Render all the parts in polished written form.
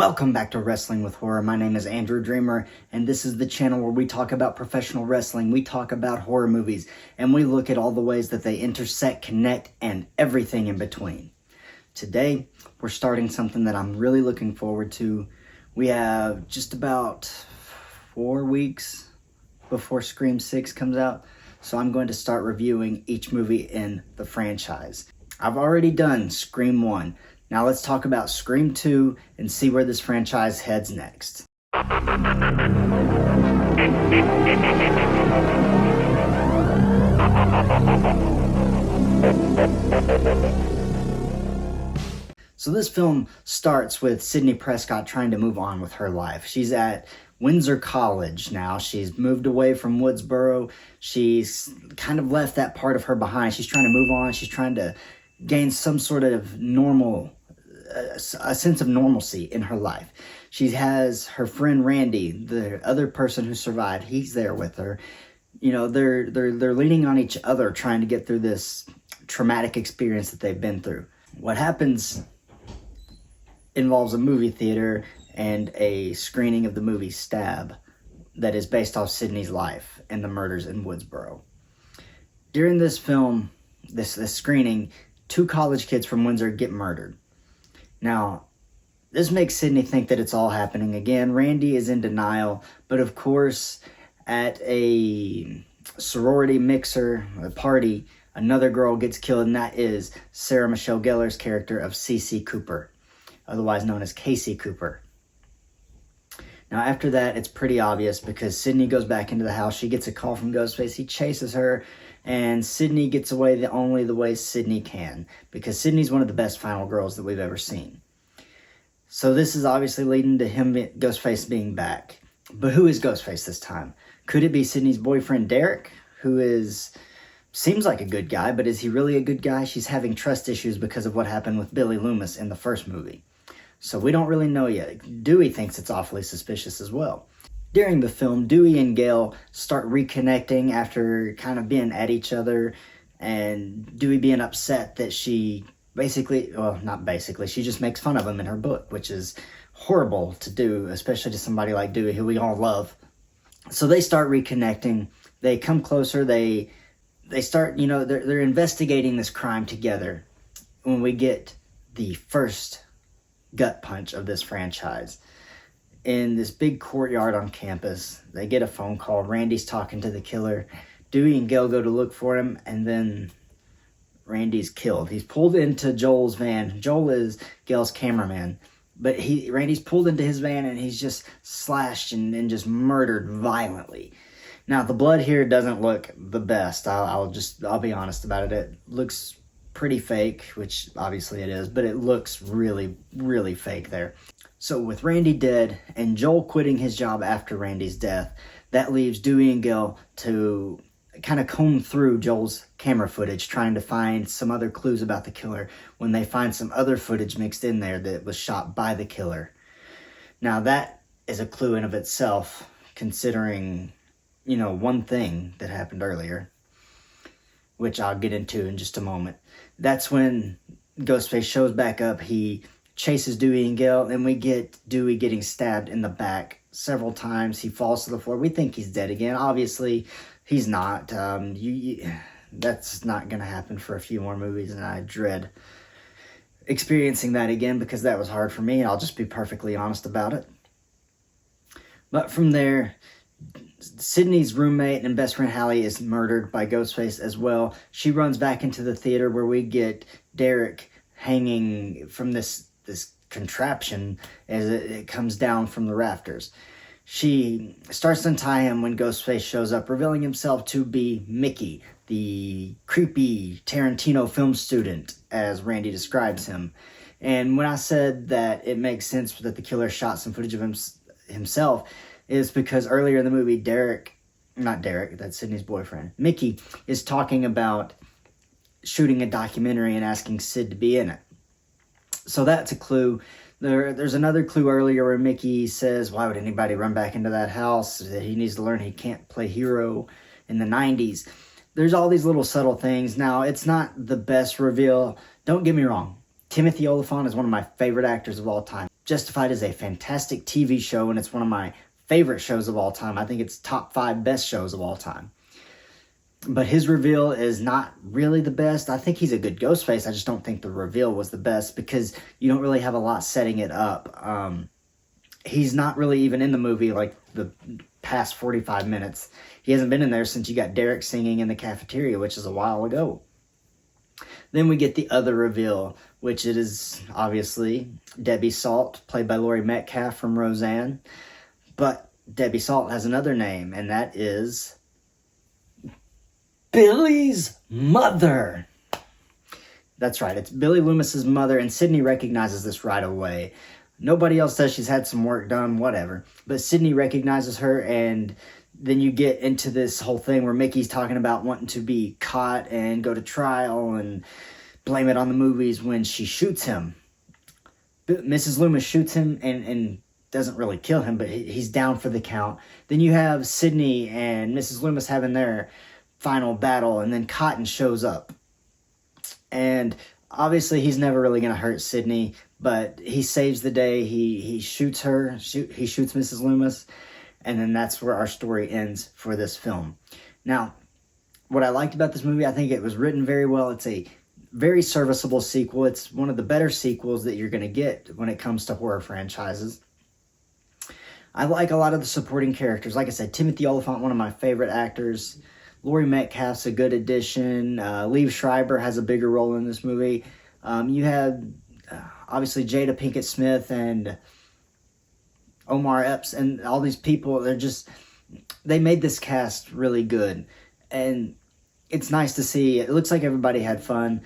Welcome back to Wrestling with Horror. My name is Andrew Dreamer, and this is the channel where we talk about professional wrestling, we talk about horror movies, and we look at all the ways that they intersect, connect, and everything in between. Today, we're starting something that I'm really looking forward to. We have just about 4 weeks before Scream 6 comes out, so I'm going to start reviewing each movie in the franchise. I've already done Scream 1. Now let's talk about Scream 2 and see where this franchise heads next. So this film starts with Sidney Prescott trying to move on with her life. She's at Windsor College now. She's moved away from Woodsboro. She's kind of left that part of her behind. She's trying to move on. She's trying to gain some sort of a sense of normalcy in her life. She has her friend Randy, the other person who survived. He's there with her. You know, they're leaning on each other, trying to get through this traumatic experience that they've been through. What happens involves a movie theater and a screening of the movie Stab that is based off Sidney's life and the murders in Woodsboro. During this film, this screening, 2 college kids from Windsor get murdered. Now, this makes Sidney think that it's all happening again. Randy is in denial, but of course, at a sorority mixer, a party, another girl gets killed, and that is Sarah Michelle Gellar's character of C.C. Cooper, otherwise known as Casey Cooper. Now, after that, it's pretty obvious because Sidney goes back into the house. She gets a call from Ghostface. He chases her, and Sidney gets away the only way Sidney can, because Sidney's one of the best final girls that we've ever seen. So this is obviously leading to Ghostface being back. But who is Ghostface this time? Could it be Sidney's boyfriend Derek, who seems like a good guy, but is he really a good guy? She's having trust issues because of what happened with Billy Loomis in the first movie. So we don't really know yet. Dewey thinks it's awfully suspicious as well. During the film, Dewey and Gail start reconnecting after kind of being at each other, and Dewey being upset that she she just makes fun of him in her book, which is horrible to do, especially to somebody like Dewey, who we all love. So they start reconnecting. They come closer. They start, they're investigating this crime together when we get the first gut punch of this franchise. In this big courtyard on campus, they get a phone call. Randy's talking to the killer. Dewey and Gail go to look for him, and then Randy's killed. He's pulled into Joel's van. Joel is Gail's cameraman, but Randy's pulled into his van, and he's just slashed and just murdered violently. Now, the blood here doesn't look the best. I'll be honest about it. It looks pretty fake, which obviously it is, but it looks really, really fake there. So with Randy dead and Joel quitting his job after Randy's death, that leaves Dewey and Gail to kind of comb through Joel's camera footage, trying to find some other clues about the killer, when they find some other footage mixed in there that was shot by the killer. Now that is a clue in of itself, considering, one thing that happened earlier, which I'll get into in just a moment. That's when Ghostface shows back up. He chases Dewey and Gail, and we get Dewey getting stabbed in the back several times. He falls to the floor. We think he's dead again. Obviously, he's not. That's not going to happen for a few more movies, and I dread experiencing that again because that was hard for me, and I'll just be perfectly honest about it. But from there, Sidney's roommate and best friend Hallie is murdered by Ghostface as well. She runs back into the theater where we get Derek hanging from this contraption as it comes down from the rafters. She starts to untie him when Ghostface shows up, revealing himself to be Mickey, the creepy Tarantino film student, as Randy describes him. And when I said that it makes sense that the killer shot some footage of himself, is because earlier in the movie, that's Sidney's boyfriend, Mickey, is talking about shooting a documentary and asking Sid to be in it. So that's a clue. There's another clue earlier where Mickey says, why would anybody run back into that house? That he needs to learn he can't play hero in the 90s. There's all these little subtle things. Now, it's not the best reveal. Don't get me wrong. Timothy Olyphant is one of my favorite actors of all time. Justified is a fantastic TV show, and it's one of my favorite shows of all time. I think it's top 5 best shows of all time. But his reveal is not really the best. I think he's a good Ghostface. I just don't think the reveal was the best because you don't really have a lot setting it up. He's not really even in the movie like the past 45 minutes. He hasn't been in there since you got Derek singing in the cafeteria, which is a while ago. Then we get the other reveal, which it is obviously Debbie Salt, played by Laurie Metcalf from Roseanne. But Debbie Salt has another name, and that is Billy's mother. That's right, it's Billy Loomis's mother, and Sidney recognizes this right away. Nobody else says she's had some work done, whatever. But Sidney recognizes her, and then you get into this whole thing where Mickey's talking about wanting to be caught and go to trial and blame it on the movies when she shoots him. Mrs. Loomis shoots him and doesn't really kill him, but he's down for the count. Then you have Sidney and Mrs. Loomis having their final battle, and then Cotton shows up. And obviously he's never really going to hurt Sidney, but he saves the day. He shoots her. He shoots Mrs. Loomis. And then that's where our story ends for this film. Now, what I liked about this movie, I think it was written very well. It's a very serviceable sequel. It's one of the better sequels that you're going to get when it comes to horror franchises. I like a lot of the supporting characters. Like I said, Timothy Olyphant, one of my favorite actors. Laurie Metcalf's a good addition. Liev Schreiber has a bigger role in this movie. You had, obviously, Jada Pinkett Smith and Omar Epps and all these people. They made this cast really good. And it's nice to see. It looks like everybody had fun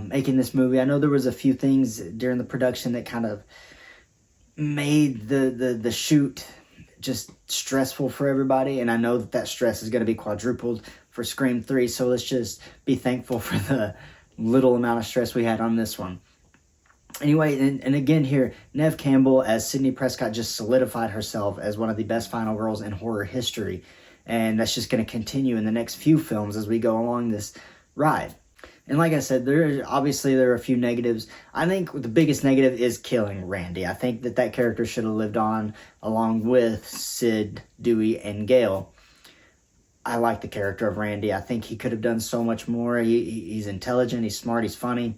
making this movie. I know there was a few things during the production that kind of made the shoot just stressful for everybody, and I know that stress is going to be quadrupled for Scream 3, so let's just be thankful for the little amount of stress we had on this one. Anyway, and again here, Neve Campbell as Sidney Prescott just solidified herself as one of the best final girls in horror history, and that's just going to continue in the next few films as we go along this ride. And like I said, there are a few negatives. I think the biggest negative is killing Randy. I think that character should have lived on along with Sid, Dewey, and Gale. I like the character of Randy. I think he could have done so much more. He's intelligent, he's smart, he's funny.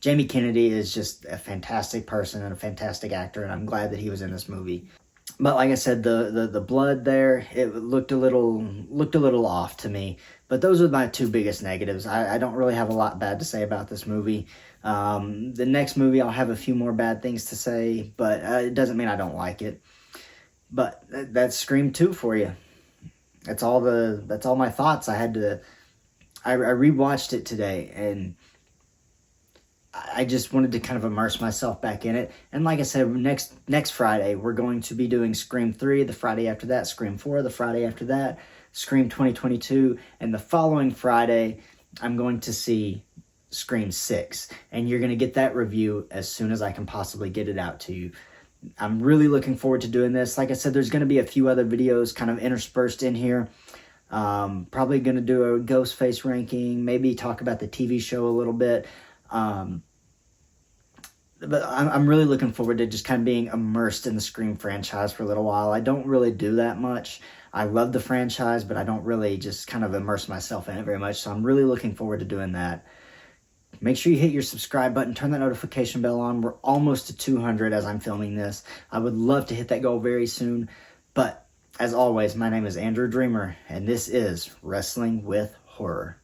Jamie Kennedy is just a fantastic person and a fantastic actor, and I'm glad that he was in this movie. But like I said, the blood there, it looked a little off to me. But those are my two biggest negatives. I don't really have a lot bad to say about this movie. The next movie, I'll have a few more bad things to say, but it doesn't mean I don't like it. But that's Scream 2 for you. That's all my thoughts. I rewatched it today, and I just wanted to kind of immerse myself back in it. And like I said, next Friday, we're going to be doing Scream 3. The Friday after that, Scream 4. The Friday after that, Scream 2022. And the following Friday, I'm going to see Scream 6. And you're going to get that review as soon as I can possibly get it out to you. I'm really looking forward to doing this. Like I said, there's going to be a few other videos kind of interspersed in here. Probably going to do a Ghostface ranking, maybe talk about the TV show a little bit. But I'm really looking forward to just kind of being immersed in the Scream franchise for a little while. I don't really do that much. I love the franchise, but I don't really just kind of immerse myself in it very much. So I'm really looking forward to doing that. Make sure you hit your subscribe button, turn that notification bell on. We're almost to 200 as I'm filming this. I would love to hit that goal very soon. But as always, my name is Andrew Dreamer, and this is Wrestling with Horror.